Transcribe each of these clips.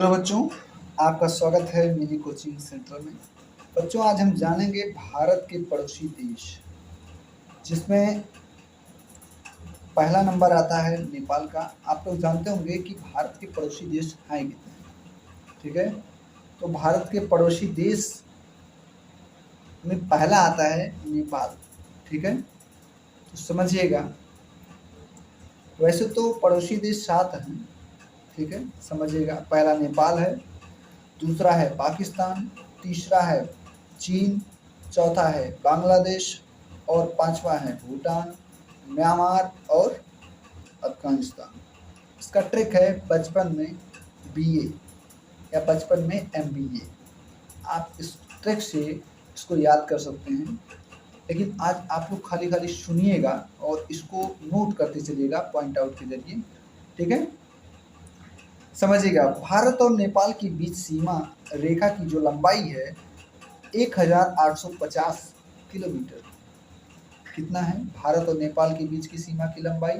Hello बच्चों, आपका स्वागत है मेरी कोचिंग सेंटर में। बच्चों, आज हम जानेंगे भारत के पड़ोसी देश, जिसमें पहला नंबर आता है नेपाल का। आप लोग जानते होंगे कि भारत के पड़ोसी देश हैं कितने। ठीक है, तो भारत के पड़ोसी देश में पहला आता है नेपाल। ठीक है, तो समझिएगा। वैसे तो पड़ोसी देश 7 हैं। ठीक है, समझिएगा। पहला नेपाल है, दूसरा है पाकिस्तान, तीसरा है चीन, चौथा है बांग्लादेश और पांचवा है भूटान, म्यांमार और अफगानिस्तान। इसका ट्रिक है बचपन में बीए या बचपन में एमबीए। आप इस ट्रिक से इसको याद कर सकते हैं, लेकिन आज आप लोग खाली खाली सुनिएगा और इसको नोट करते चलिएगा पॉइंट आउट के जरिए। ठीक है, समझिएगा। भारत और नेपाल के बीच सीमा रेखा की जो लंबाई है 1850 किलोमीटर। कितना है? भारत और नेपाल के बीच की सीमा की लंबाई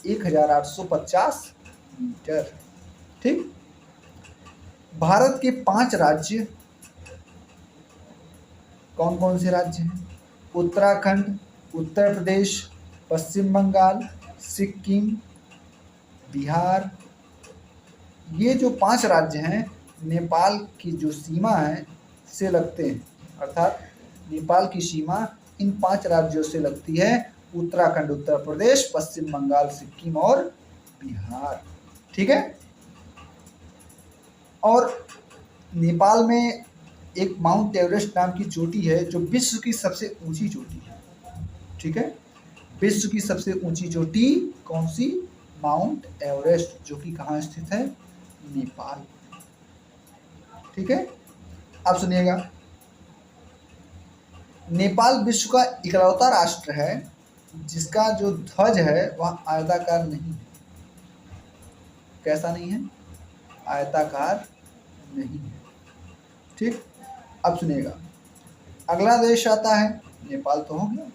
1850 मीटर। ठीक। भारत के 5 राज्य कौन कौन से राज्य हैं? उत्तराखंड, उत्तर प्रदेश, पश्चिम बंगाल, सिक्किम, बिहार। ये जो 5 राज्य हैं नेपाल की जो सीमा है से लगते हैं, अर्थात नेपाल की सीमा इन 5 राज्यों से लगती है। उत्तराखंड, उत्तर प्रदेश, पश्चिम बंगाल, सिक्किम और बिहार। ठीक है। और नेपाल में एक माउंट एवरेस्ट नाम की चोटी है जो विश्व की सबसे ऊंची चोटी है। ठीक है, विश्व की सबसे ऊंची चोटी कौन सी? माउंट एवरेस्ट, जो कि कहाँ स्थित है? नेपाल। ठीक है, अब सुनिएगा। नेपाल विश्व का इकलौता राष्ट्र है जिसका जो ध्वज है वह आयताकार नहीं है। कैसा नहीं है? आयताकार नहीं है। ठीक, अब सुनिएगा। अगला देश आता है, नेपाल तो हो गया।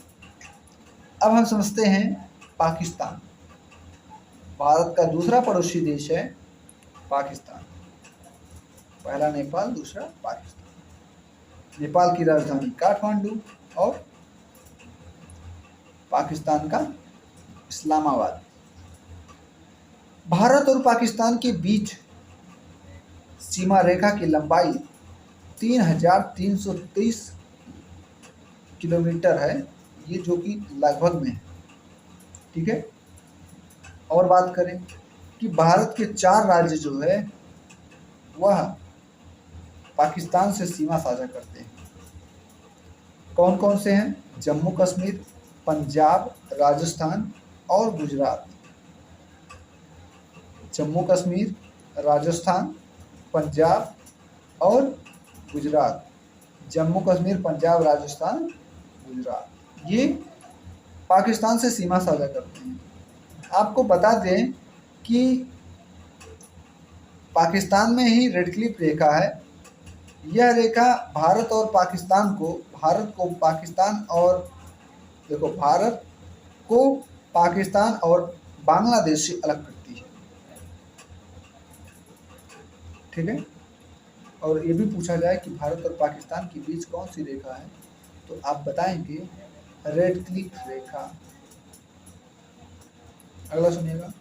अब हम समझते हैं पाकिस्तान। भारत का दूसरा पड़ोसी देश है पाकिस्तान। पहला नेपाल, दूसरा पाकिस्तान। नेपाल की राजधानी काठमांडू और पाकिस्तान का इस्लामाबाद। भारत और पाकिस्तान के बीच सीमा रेखा की लंबाई 3323 किलोमीटर है, ये जो कि लगभग में है। ठीक है, और बात करें कि भारत के 4 राज्य जो है वह पाकिस्तान से सीमा साझा करते हैं। कौन कौन से हैं? जम्मू कश्मीर, पंजाब, राजस्थान और गुजरात। जम्मू कश्मीर, राजस्थान, पंजाब और गुजरात। जम्मू कश्मीर, पंजाब, राजस्थान, गुजरात, ये पाकिस्तान से सीमा साझा करते हैं। आपको बता दें कि पाकिस्तान में ही रेड क्लिफ रेखा है। यह रेखा भारत और पाकिस्तान को, भारत को पाकिस्तान और देखो, भारत को पाकिस्तान और बांग्लादेश से अलग करती है। ठीक है, और ये भी पूछा जाए कि भारत और पाकिस्तान के बीच कौन सी रेखा है, तो आप बताएंगे रेड क्लिफ रेखा। अगला सुनिएगा।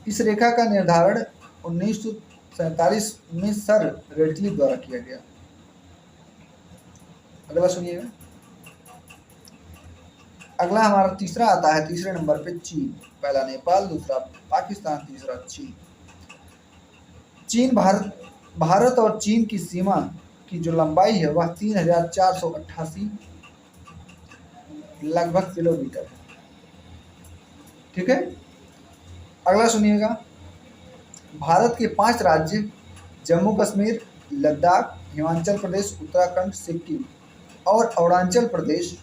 इस रेखा का निर्धारण 1947 में सर रेडक्लिफ द्वारा किया गया। अगला सुनिएगा। अगला हमारा तीसरा आता है, तीसरे नंबर पे चीन। पहला नेपाल, दूसरा पाकिस्तान, तीसरा चीन। चीन भारत और चीन की सीमा की जो लंबाई है वह 3488 लगभग किलोमीटर है। ठीक है, अगला सुनिएगा। भारत के 5 राज्य जम्मू कश्मीर, लद्दाख, हिमाचल प्रदेश, उत्तराखंड, सिक्किम और अरुणाचल प्रदेश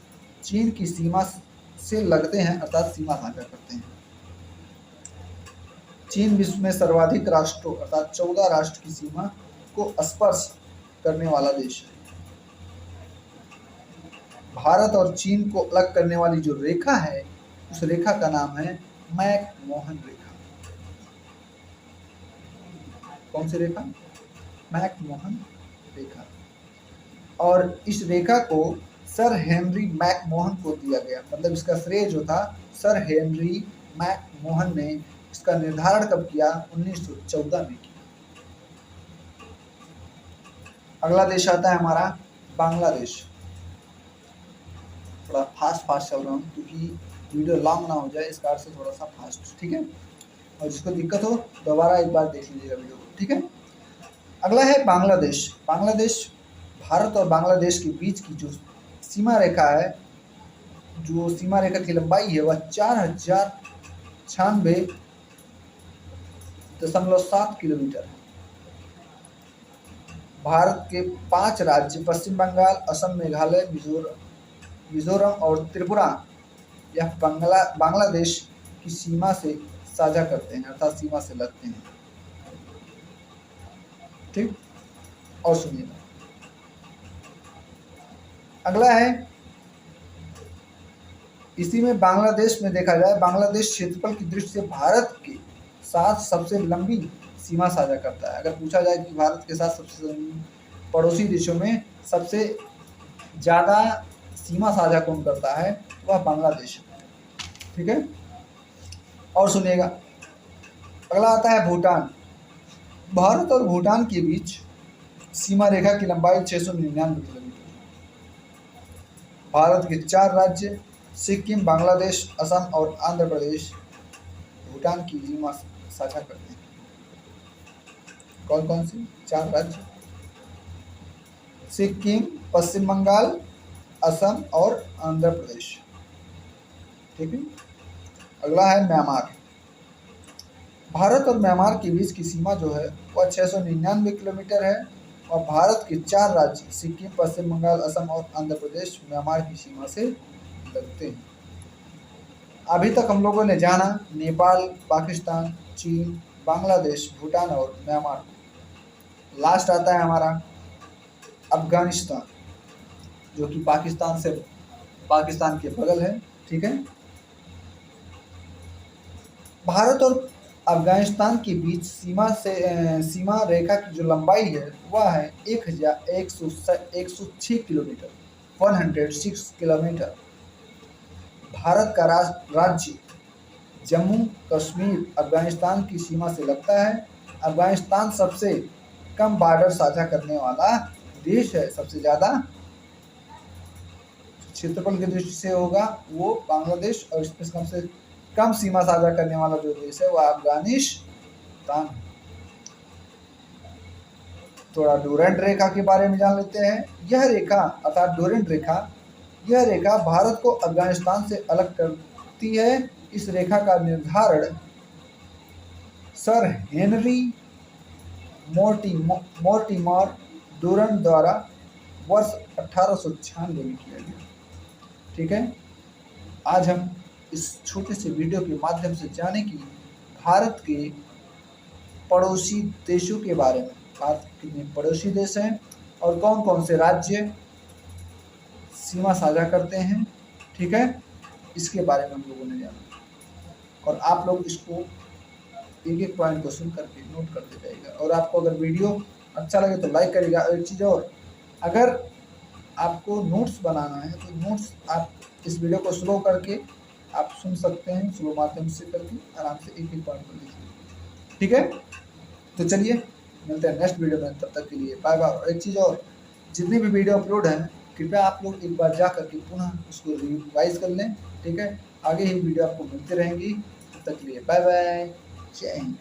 चीन की सीमा से लगते हैं, अर्थात सीमा साझा करते हैं। चीन विश्व में सर्वाधिक राष्ट्रों अर्थात 14 राष्ट्र की सीमा को स्पर्श करने वाला देश है। भारत और चीन को अलग करने वाली जो रेखा है उस रेखा का नाम है मैक मोहन रेखा। कौन सी रेखा? मैकमोहन रेखा, और इस रेखा को सर हेनरी मैकमोहन को दिया गया। मतलब इसका श्रेय जो था सर हेनरी मैकमोहन ने इसका निर्धारण कब किया? 1914 में किया। अगला देश आता है हमारा बांग्लादेश। थोड़ा फास्ट चल रहा हूँ क्योंकि वीडियो लॉन्ग ना हो जाए, इस कार से थोड़ा सा फास्ट, ठीक है। और जिसको दिक्कत हो दोबारा एक बार देख लीजिएगा वीडियो को, ठीक है। अगला है बांग्लादेश। बांग्लादेश भारत और बांग्लादेश के बीच की जो सीमा रेखा है, जो सीमा रेखा की लंबाई है वह 4096.7 किलोमीटर है। भारत के 5 राज्य पश्चिम बंगाल, असम, मेघालय, मिजोरम और त्रिपुरा यह बांग्लादेश की सीमा से साझा करते हैं, अर्थात सीमा से लगते हैं, ठीक। और सुनिए अगला है, इसी में बांग्लादेश में देखा जाए, बांग्लादेश क्षेत्रफल की दृष्टि से भारत के साथ सबसे लंबी सीमा साझा करता है। अगर पूछा जाए कि भारत के साथ सबसे पड़ोसी देशों में सबसे ज़्यादा सीमा साझा कौन करता है, वह बांग्लादेश है, ठीक है। और सुनिएगा, अगला आता है भूटान। भारत और भूटान के बीच सीमा रेखा की लंबाई 699 किलोमीटर। भारत के 4 राज्य सिक्किम, बांग्लादेश, असम और आंध्र प्रदेश भूटान की सीमा साझा करते हैं। कौन कौन सी 4 राज्य? सिक्किम, पश्चिम बंगाल, असम और आंध्र प्रदेश, ठीक है। अगला है म्यांमार। भारत और म्यांमार के बीच की सीमा जो है वह 699 किलोमीटर है, और भारत के 4 राज्य सिक्किम, पश्चिम बंगाल, असम और आंध्र प्रदेश म्यांमार की सीमा से लगते हैं। अभी तक हम लोगों ने जाना नेपाल, पाकिस्तान, चीन, बांग्लादेश, भूटान और म्यांमार। लास्ट आता है हमारा अफगानिस्तान, जो कि पाकिस्तान के बगल है, ठीक है। भारत और अफगानिस्तान के बीच सीमा रेखा की जो लंबाई है वह है 106 किलोमीटर, 106 किलोमीटर। भारत का राज्य जम्मू कश्मीर अफगानिस्तान की सीमा से लगता है। अफगानिस्तान सबसे कम बॉर्डर साझा करने वाला देश है। सबसे ज़्यादा क्षेत्रफल की दृष्टि से होगा वो बांग्लादेश, और इसमें से कम सीमा साझा करने वाला जो देश है वह अफगानिस्तान। थोड़ा डोरेंट रेखा के बारे में जान लेते हैं। यह रेखा अर्थात डोरेंट रेखा, यह रेखा भारत को अफगानिस्तान से अलग करती है। इस रेखा का निर्धारण सर हेनरी मोर्टिमर डोरेंट द्वारा वर्ष 1896 में किया गया, ठीक है। आज हम इस छोटे से वीडियो के माध्यम से जाने की भारत के पड़ोसी देशों के बारे में। भारत के कितने पड़ोसी देश हैं और कौन कौन से राज्य सीमा साझा करते हैं, ठीक है, इसके बारे में हम लोगों ने जाना। और आप लोग इसको एक एक पॉइंट को सुन करके नोट करते जाइएगा। और आपको अगर वीडियो अच्छा लगे तो लाइक करिएगा। एक चीज़ और, अगर आपको नोट्स बनाना है तो नोट्स आप इस वीडियो को स्लो करके आप सुन सकते हैं, स्लो माध्यम से करके आराम से एक एक पॉइंट को लिखिए, ठीक है। तो चलिए मिलते हैं नेक्स्ट वीडियो में, तब तक के लिए बाय बाय। और एक चीज़ और, जितनी भी वीडियो अपलोड हैं कृपया आप लोग एक बार जा करके पुनः उसको रिवाइज कर लें, ठीक है। आगे ही वीडियो आपको मिलती रहेंगी, तब तक के लिए बाय बाय, जय हिंद।